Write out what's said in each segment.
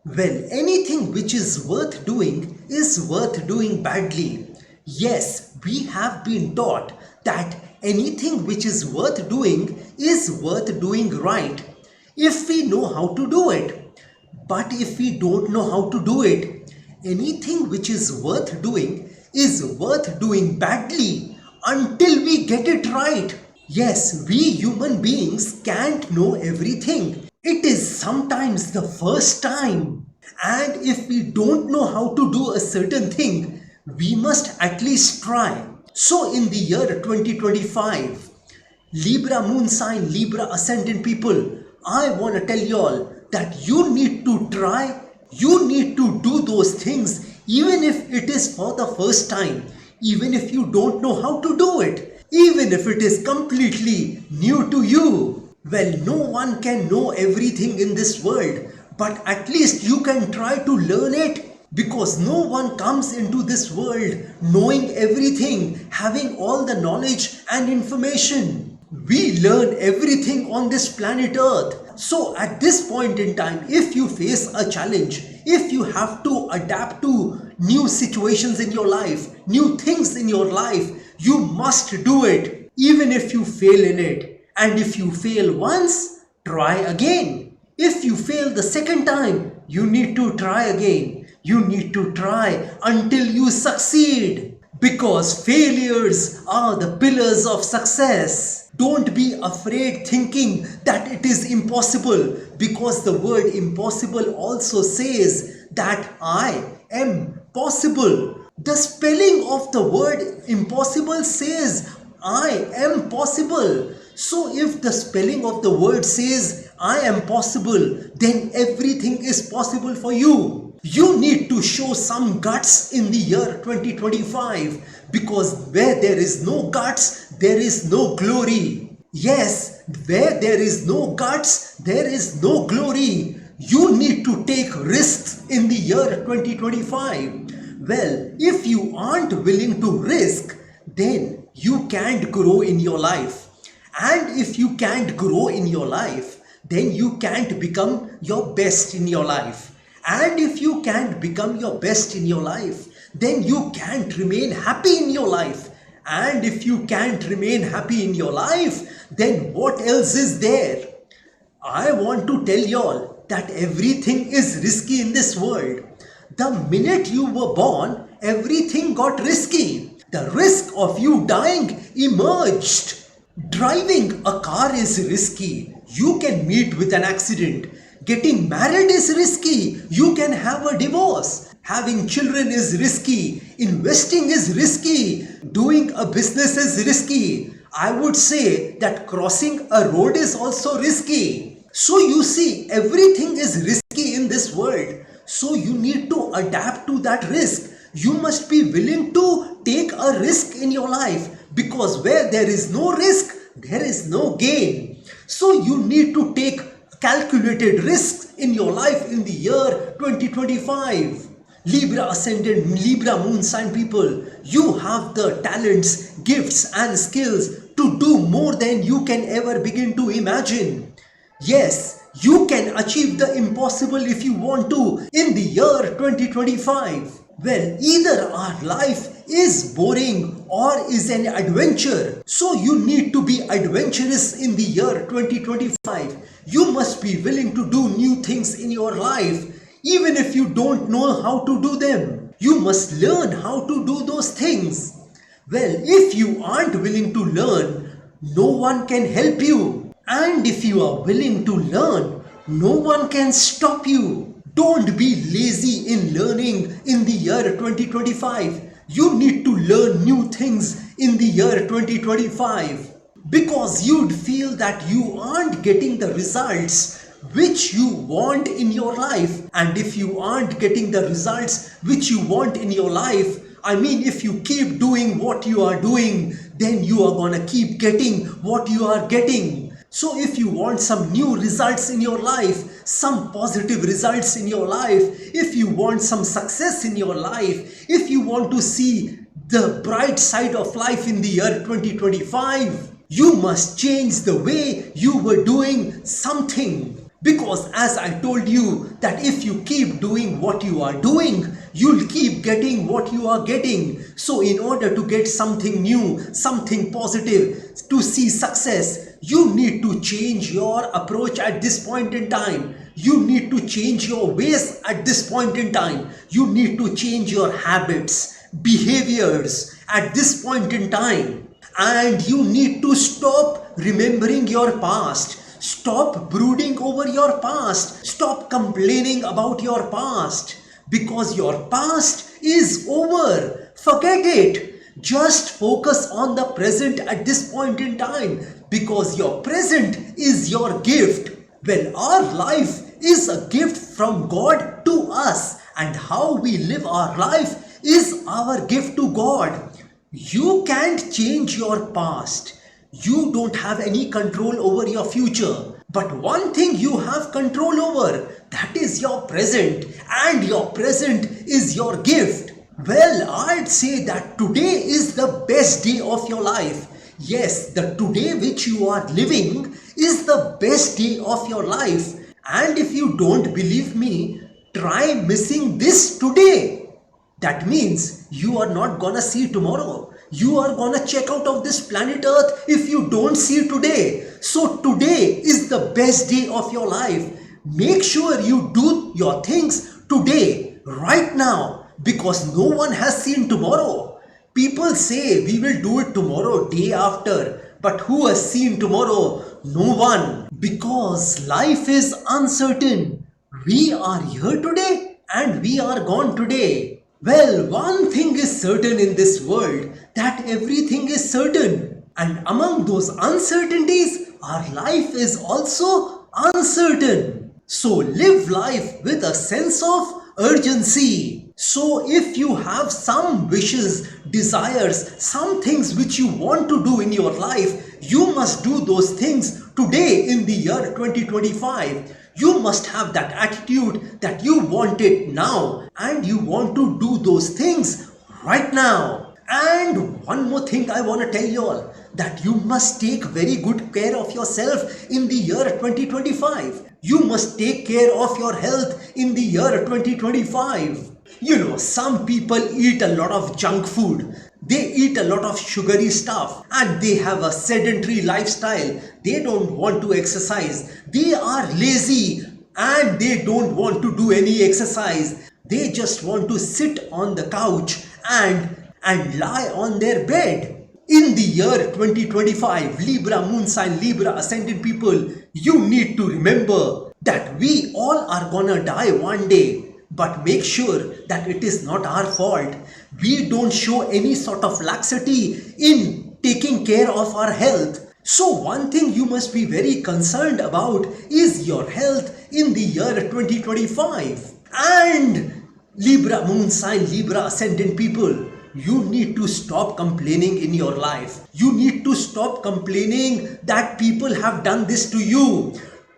Well, anything which is worth doing badly. Yes, we have been taught that anything which is worth doing right if we know how to do it. But if we don't know how to do it, anything which is worth doing badly until we get it right. Yes, we human beings can't know everything. It is sometimes the first time. And if we don't know how to do a certain thing, we must at least try. So in the year 2025, Libra moon sign, Libra ascendant people, I want to tell you all that you need to try, you need to do those things even if it is for the first time, even if you don't know how to do it, even if it is completely new to you. Well, no one can know everything in this world, but at least you can try to learn it, because no one comes into this world knowing everything, having all the knowledge and information. We learn everything on this planet Earth. So at this point in time, if you face a challenge, if you have to adapt to new situations in your life, new things in your life, you must do it, even if you fail in it. And if you fail once, try again. If you fail the second time, you need to try again. You need to try until you succeed, because failures are the pillars of success. Don't be afraid thinking that it is impossible, because the word impossible also says that I am possible. The spelling of the word impossible says I am possible. So if the spelling of the word says I am possible, then everything is possible for you. You need to show some guts in the year 2025, because where there is no guts, there is no glory. Yes, where there is no guts, there is no glory. You need to take risks in the year 2025. Well, if you aren't willing to risk, then you can't grow in your life. And if you can't grow in your life, then you can't become your best in your life. And if you can't become your best in your life, then you can't remain happy in your life. And if you can't remain happy in your life, then what else is there? I want to tell y'all that everything is risky in this world. The minute you were born, everything got risky. The risk of you dying emerged. Driving a car is risky. You can meet with an accident. Getting married is risky. You can have a divorce. Having children is risky. Investing is risky. Doing a business is risky. I would say that crossing a road is also risky. So you see, everything is risky in this world. So you need to adapt to that risk. You must be willing to take a risk in your life, because where there is no risk, there is no gain. So you need to take calculated risks in your life in the year 2025. Libra Ascendant, Libra Moon sign people, you have the talents, gifts and skills to do more than you can ever begin to imagine. Yes, you can achieve the impossible if you want to in the year 2025. Well, either our life is boring or is an adventure. So you need to be adventurous in the year 2025. You must be willing to do new things in your life, even if you don't know how to do them. You must learn how to do those things. Well, if you aren't willing to learn, no one can help you. And if you are willing to learn, no one can stop you. Don't be lazy in learning in the year 2025. You need to learn new things in the year 2025, because you'd feel that you aren't getting the results which you want in your life. And if you aren't getting the results which you want in your life, I mean, if you keep doing what you are doing, then you are gonna keep getting what you are getting. So if you want some new results in your life, some positive results in your life, if you want some success in your life, if you want to see the bright side of life in the year 2025, you must change the way you were doing something. Because as I told you that if you keep doing what you are doing, you'll keep getting what you are getting. So in order to get something new, something positive, to see success, you need to change your approach at this point in time. You need to change your ways at this point in time. You need to change your habits, behaviors at this point in time. And you need to stop remembering your past. Stop brooding over your past. Stop complaining about your past. Because your past is over. Forget it. Just focus on the present at this point in time. Because your present is your gift. Well, our life is a gift from God to us. And how we live our life is our gift to God. You can't change your past. You don't have any control over your future. But one thing you have control over, that is your present. And your present is your gift. Well, I'd say that today is the best day of your life. Yes, the today which you are living is the best day of your life. And if you don't believe me, try missing this today. That means you are not gonna see tomorrow. You are gonna check out of this planet Earth if you don't see today. So today is the best day of your life. Make sure you do your things today, right now, because no one has seen tomorrow. People say we will do it tomorrow, day after. But who has seen tomorrow? No one. Because life is uncertain. We are here today and we are gone today. Well, one thing is certain in this world, that everything is certain. And among those uncertainties, our life is also uncertain. So live life with a sense of urgency. So if you have some wishes, desires, some things which you want to do in your life, you must do those things today in the year 2025. You must have that attitude that you want it now and you want to do those things right now. And one more thing I want to tell you all, that you must take very good care of yourself in the year 2025. You must take care of your health in the year 2025. You know, some people eat a lot of junk food. They eat a lot of sugary stuff and they have a sedentary lifestyle. They don't want to exercise. They are lazy and they don't want to do any exercise. They just want to sit on the couch and lie on their bed. In the year 2025, Libra moon sign, Libra ascendant people, you need to remember that we all are gonna die one day. But make sure that it is not our fault. We don't show any sort of laxity in taking care of our health. So one thing you must be very concerned about is your health in the year 2025. And Libra moon sign, Libra ascendant people, you need to stop complaining in your life. You need to stop complaining that people have done this to you.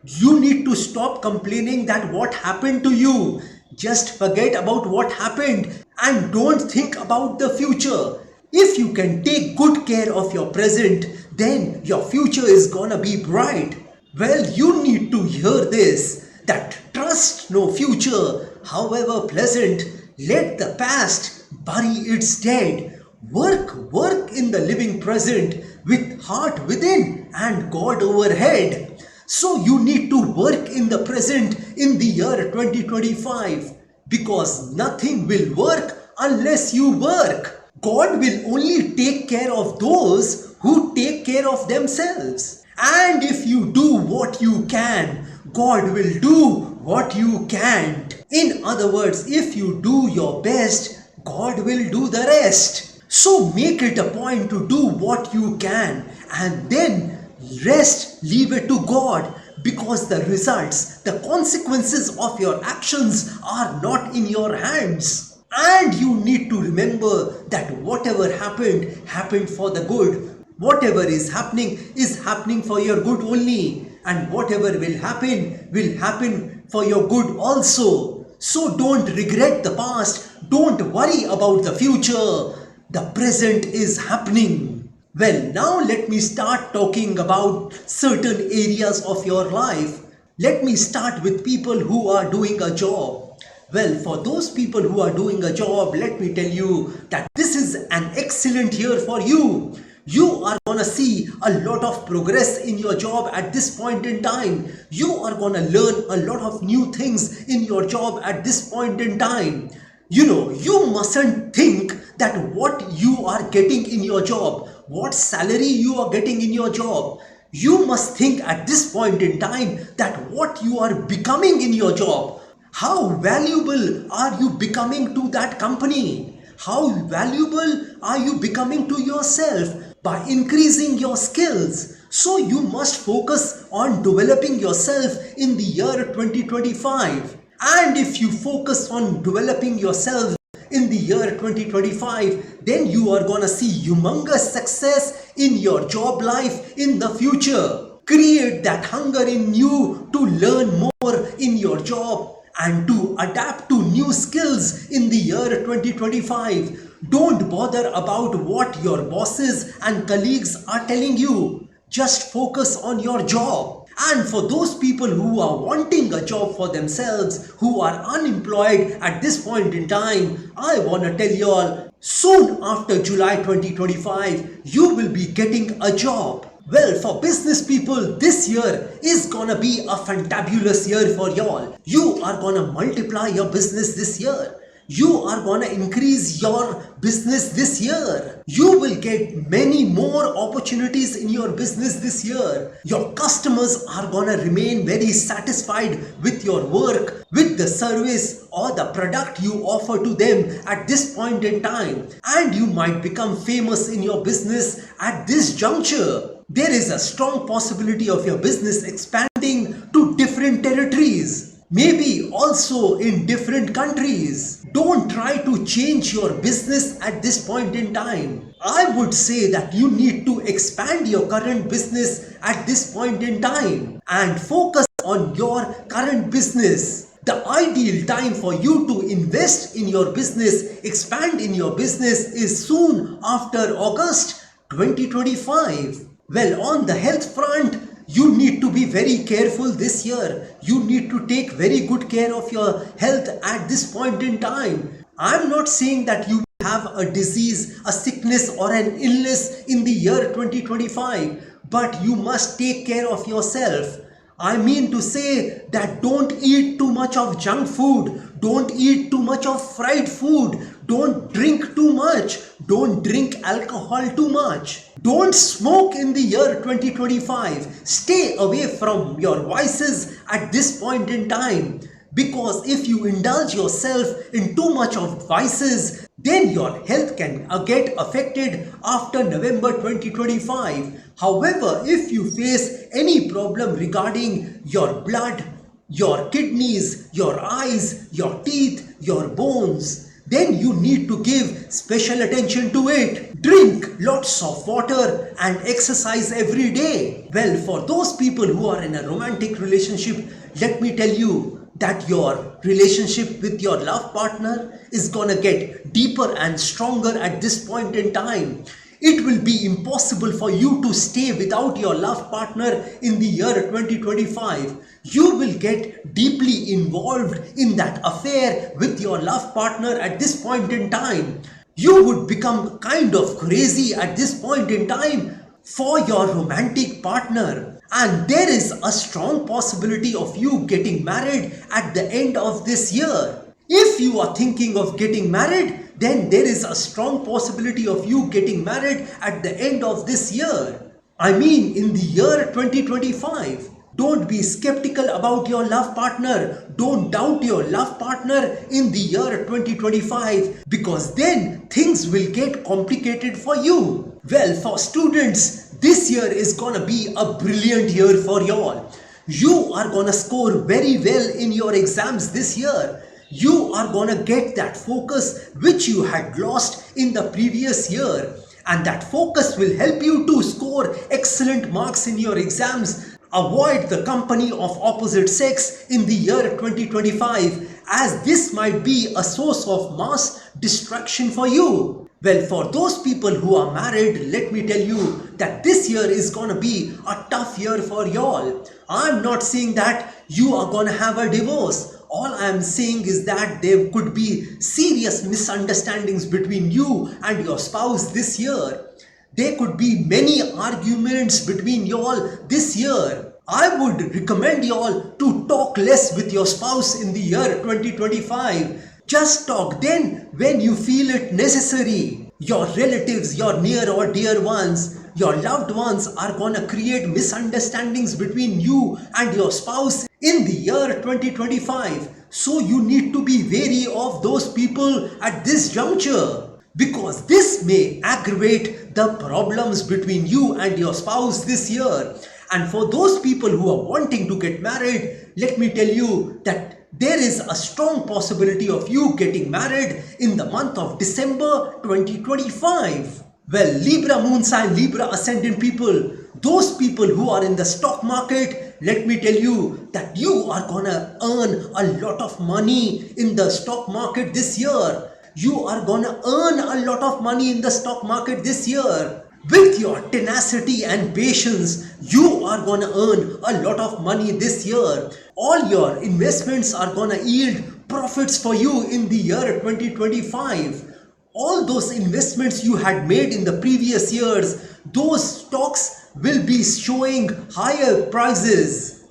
You need to stop complaining that what happened to you. Just forget about what happened and don't think about the future. If you can take good care of your present, then your future is gonna be bright. Well, you need to hear this, that trust no future, however pleasant, let the past bury its dead. Work in the living present with heart within and God overhead. So you need to work in the present in the year 2025 because nothing will work unless you work. God will only take care of those who take care of themselves. And if you do what you can, God will do what you can't. In other words, if you do your best, God will do the rest. So make it a point to do what you can and then rest, leave it to God, because the results, the consequences of your actions are not in your hands. And you need to remember that whatever happened for the good. Whatever is happening for your good only. And whatever will happen for your good also. So don't regret the past. Don't worry about the future. The present is happening. Well, now let me start talking about certain areas of your life. Let me start with people who are doing a job. Well, for those people who are doing a job, let me tell you that this is an excellent year for you. You are gonna see a lot of progress in your job at this point in time. You are gonna learn a lot of new things in your job at this point in time. You mustn't think that what you are getting in your job, what salary you are getting in your job. You must think at this point in time that what you are becoming in your job. How valuable are you becoming to that company? How valuable are you becoming to yourself by increasing your skills? So you must focus on developing yourself in the year 2025. And if you focus on developing yourself in the year 2025, then you are gonna see humongous success in your job life in the future. Create that hunger in you to learn more in your job and to adapt to new skills in the year 2025. Don't bother about what your bosses and colleagues are telling you. Just focus on your job. And for those people who are wanting a job for themselves, who are unemployed at this point in time, I want to tell you all, soon after July 2025, you will be getting a job. Well, for business people, this year is gonna be a fantabulous year for y'all. You are gonna multiply your business this year. You are gonna increase your business this year. You will get many more opportunities in your business this year. Your customers are gonna remain very satisfied with your work, with the service or the product you offer to them at this point in time. And you might become famous in your business at this juncture. There is a strong possibility of your business expanding to different territories. Maybe also in different countries. Don't try to change your business at this point in time. I would say that you need to expand your current business at this point in time and focus on your current business. The ideal time for you to invest in your business, expand in your business is soon after August 2025. Well, on the health front, you need to be very careful this year. You need to take very good care of your health at this point in time. I'm not saying that you have a disease, a sickness or an illness in the year 2025, but you must take care of yourself. I mean to say that don't eat too much of junk food. Don't eat too much of fried food. Don't drink too much. Don't drink alcohol too much. Don't smoke in the year 2025. Stay away from your vices at this point in time. Because if you indulge yourself in too much of vices, then your health can get affected after November 2025. However, if you face any problem regarding your blood, your kidneys, your eyes, your teeth, your bones, then you need to give special attention to it. Drink lots of water and exercise every day. Well, for those people who are in a romantic relationship, let me tell you that your relationship with your love partner is gonna get deeper and stronger at this point in time. It will be impossible for you to stay without your love partner in the year 2025. You will get deeply involved in that affair with your love partner at this point in time. You would become kind of crazy at this point in time for your romantic partner. And there is a strong possibility of you getting married at the end of this year. If you are thinking of getting married, then there is a strong possibility of you getting married at the end of this year. I mean in the year 2025. Don't be skeptical about your love partner. Don't doubt your love partner in the year 2025 because then things will get complicated for you. Well, for students, this year is gonna be a brilliant year for y'all. You are gonna score very well in your exams this year. You are gonna get that focus which you had lost in the previous year. And that focus will help you to score excellent marks in your exams. Avoid the company of opposite sex in the year 2025 as this might be a source of mass distraction for you. Well, for those people who are married, let me tell you that this year is gonna be a tough year for y'all. I'm not saying that you are gonna have a divorce. All I am saying is that there could be serious misunderstandings between you and your spouse this year. There could be many arguments between y'all this year. I would recommend y'all to talk less with your spouse in the year 2025. Just talk then when you feel it necessary. Your relatives, your near or dear ones, your loved ones are gonna create misunderstandings between you and your spouse in the year 2025. So you need to be wary of those people at this juncture, because this may aggravate the problems between you and your spouse this year. And for those people who are wanting to get married, let me tell you that there is a strong possibility of you getting married in the month of December 2025. Well, Libra moon sign, Libra ascendant people, those people who are in the stock market, let me tell you that you are gonna earn a lot of money in the stock market this year. You are gonna earn a lot of money in the stock market this year. With your tenacity and patience, you are gonna earn a lot of money this year. All your investments are gonna yield profits for you in the year 2025. All those investments you had made in the previous years, those stocks will be showing higher prices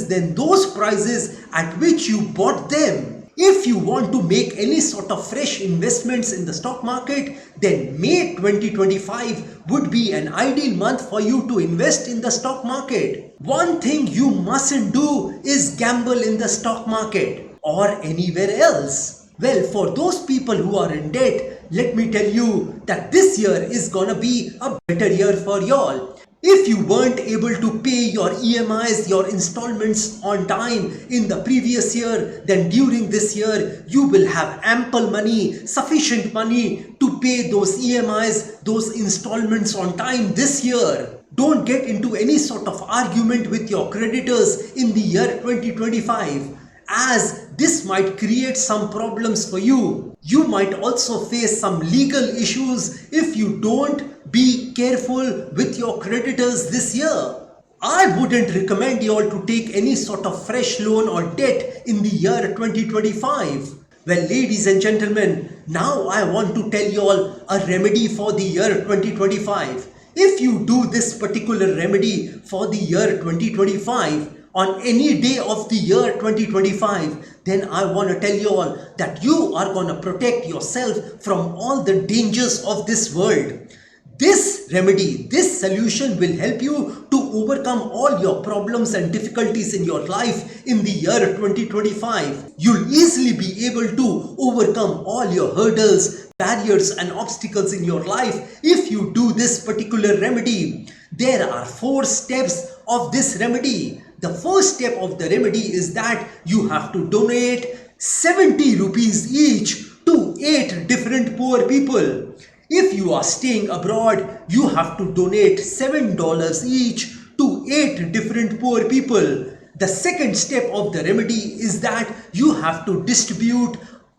than those prices at which you bought them. If you want to make any sort of fresh investments in the stock market, then May 2025 would be an ideal month for you to invest in the stock market. One thing you mustn't do is gamble in the stock market or anywhere else. Well, for those people who are in debt, let me tell you that this year is gonna be a better year for y'all. If you weren't able to pay your EMIs, your installments on time in the previous year, then during this year, you will have ample money, sufficient money to pay those EMIs, those installments on time this year. Don't get into any sort of argument with your creditors in the year 2025, as this might create some problems for you. You might also face some legal issues if you don't be careful with your creditors this year. I wouldn't recommend you all to take any sort of fresh loan or debt in the year 2025. Well, ladies and gentlemen, now I want to tell you all a remedy for the year 2025. If you do this particular remedy for the year 2025, on any day of the year 2025, then I want to tell you all that you are going to protect yourself from all the dangers of this world. This remedy, this solution will help you to overcome all your problems and difficulties in your life in the year 2025. You'll easily be able to overcome all your hurdles, barriers and obstacles in your life if you do this particular remedy. There are 4 steps of this remedy. The first step of the remedy is that you have to donate 70 rupees each to 8 different poor people. If you are staying abroad, you have to donate $7 each to 8 different poor people. The second step of the remedy is that you have to distribute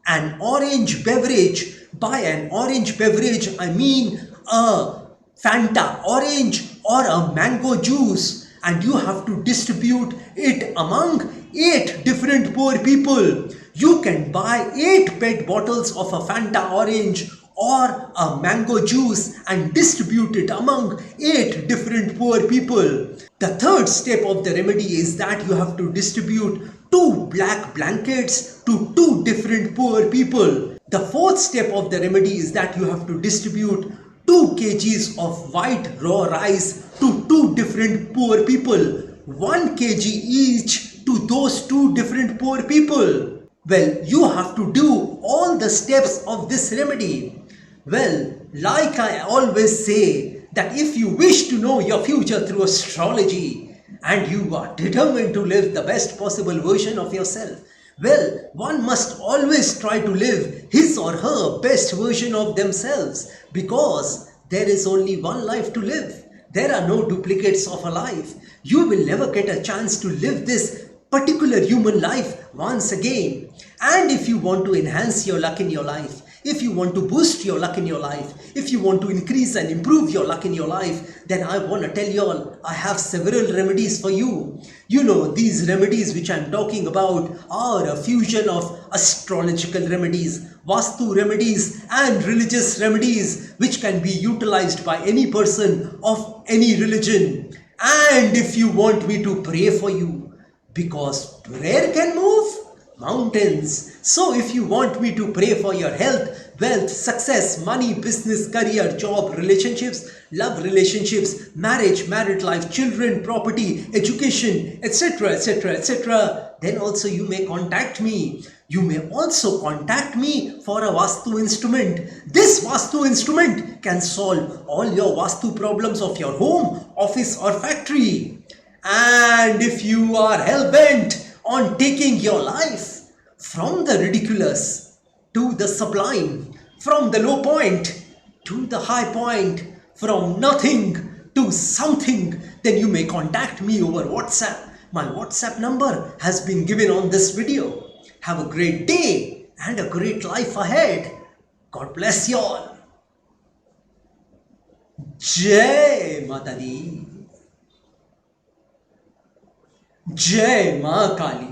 an orange beverage. By an orange beverage, I mean a Fanta orange or a mango juice, and you have to distribute it among 8 different poor people. You can buy 8 PET bottles of a Fanta orange or a mango juice and distribute it among 8 different poor people. The third step of the remedy is that you have to distribute 2 black blankets to 2 different poor people. The fourth step of the remedy is that you have to distribute 2 kgs of white raw rice to 2 different poor people, 1 kg each to those 2 different poor people. Well, you have to do all the steps of this remedy. Well, like I always say, that if you wish to know your future through astrology and you are determined to live the best possible version of yourself, well, one must always try to live his or her best version of themselves, because there is only one life to live. There are no duplicates of a life. You will never get a chance to live this particular human life once again. And if you want to enhance your luck in your life, If you want to boost your luck in your life, if you want to increase and improve your luck in your life, then I want to tell you all, I have several remedies for you. You know, these remedies which I'm talking about are a fusion of astrological remedies, Vastu remedies and religious remedies which can be utilized by any person of any religion. And if you want me to pray for you, because prayer can move mountains. So if you want me to pray for your health, wealth, success, money, business, career, job, relationships, love relationships, marriage, married life, children, property, education, etc., etc., etc., then also you may contact me. You may also contact me for a Vastu instrument. This Vastu instrument can solve all your Vastu problems of your home, office or factory. And if you are hell-bent on taking your life from the ridiculous to the sublime, from the low point to the high point, from nothing to something, then you may contact me over WhatsApp. My WhatsApp number has been given on this video. Have a great day and a great life ahead. God bless you all. Jai Mata Di. Jai Ma Kali.